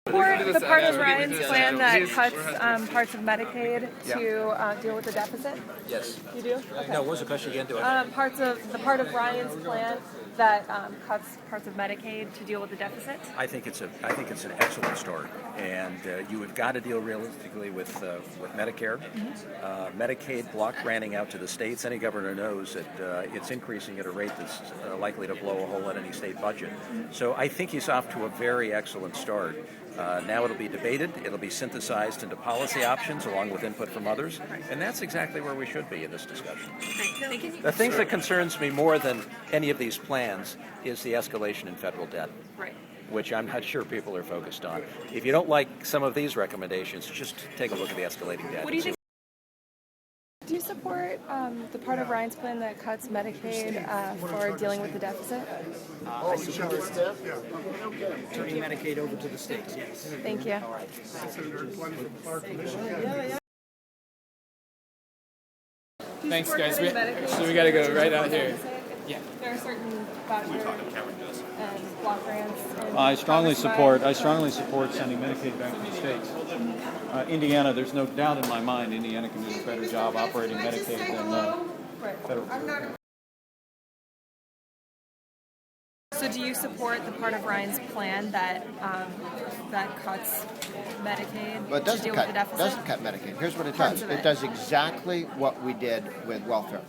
Support the part of Ryan's plan that cuts parts of Medicaid to deal with the deficit? Yes. You do? Okay. No, what was the question again? Part of Ryan's plan that cuts parts of Medicaid to deal with the deficit? I think it's an excellent start, and you have got to deal realistically with Medicare, Medicaid block granting out to the states. Any governor knows that it's increasing at a rate that's likely to blow a hole in any state budget. So I think he's off to a very excellent start. Now it'll be debated, it'll be synthesized into policy options along with input from others, and that's exactly where we should be in this discussion. Thank you. The thing that concerns me more than any of these plans is the escalation in federal debt, which I'm not sure people are focused on. If you don't like some of these recommendations, just take a look at the escalating debt. What do you think? Do you support the part of Ryan's plan that cuts Medicaid for dealing with the deficit? I support turning Medicaid over to the states, yes. Thank you. Thanks, guys. So we got to go right out here. Yeah. There are certain vouchers and block grants. I strongly support sending Medicaid back to the states. Indiana, there's no doubt in my mind, Indiana can do a better job operating Medicaid than federal. So do you support the part of Ryan's plan that cuts Medicaid to deal with the deficit? It doesn't cut Medicaid. Here's what it does. It does exactly what we did with welfare.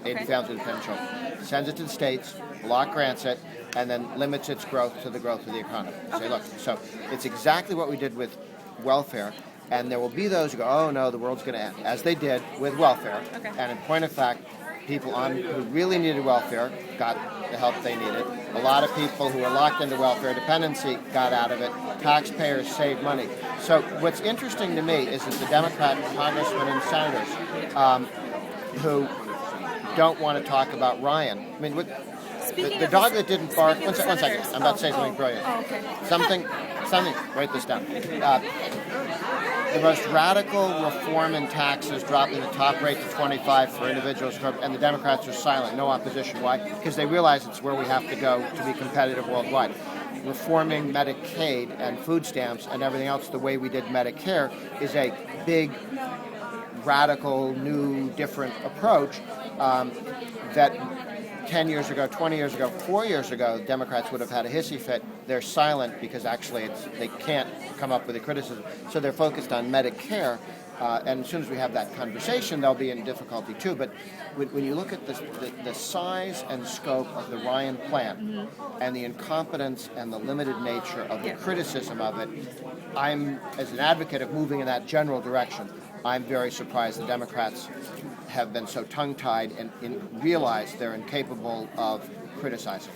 Aid families with dependent children. Sends it to the states, block grants it, and then limits its growth to the growth of the economy. Say, look, so it's exactly what we did with welfare, and there will be those who go, oh no, the world's going to end, as they did with welfare. And in point of fact, people who really needed welfare got the help they needed. A lot of people who were locked into welfare dependency got out of it. Taxpayers saved money. So what's interesting to me is that the Democrat congressmen and senators who don't want to talk about Ryan. I mean, the dog that didn't bark. One second. I'm about to say something brilliant. Something. Write this down. The most radical reform in taxes, dropping the top rate to 25 for individuals, and the Democrats are silent, no opposition. Why? Because they realize it's where we have to go to be competitive worldwide. Reforming Medicaid and food stamps and everything else the way we did Medicare is a big, radical, new, different approach that 10 years ago, 20 years ago, 4 years ago, Democrats would have had a hissy fit. They're silent because actually they can't come up with a criticism. So they're focused on Medicare, and as soon as we have that conversation, they'll be in difficulty too. But when you look at the size and scope of the Ryan plan and the incompetence and the limited nature of the criticism of it, I'm, as an advocate of moving in that general direction, I'm very surprised the Democrats have been so tongue-tied and realize they're incapable of criticizing.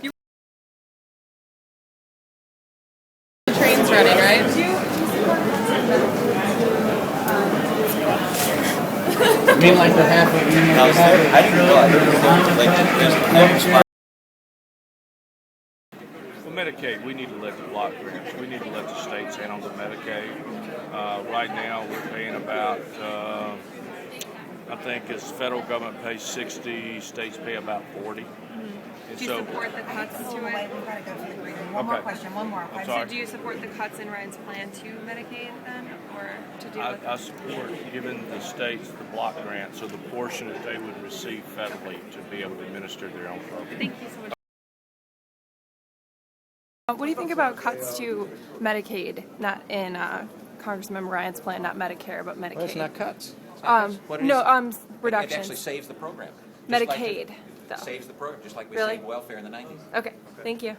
The train's running, right? You mean like the half of I didn't realize. Well, Medicaid, we need to let the block grants. We need to let the states handle the Medicaid. Right now, we're paying about, I think as federal government pays 60, states pay about 40. Do you support the cuts to it? Wait, we've got to go to the agreement. One more question. So do you support the cuts in Ryan's plan to Medicaid then, or to deal with I support giving the states the block grant, so the portion that they would receive federally to be able to administer their own program. Thank you so much. What do you think about cuts to Medicaid, not in Congressman Ryan's plan, not Medicare, but Medicaid? Well, it's not cuts. Reduction. It actually saves the program. Medicaid, though. Saves the program, just like we Really? saved welfare in the 90s. Okay, thank you.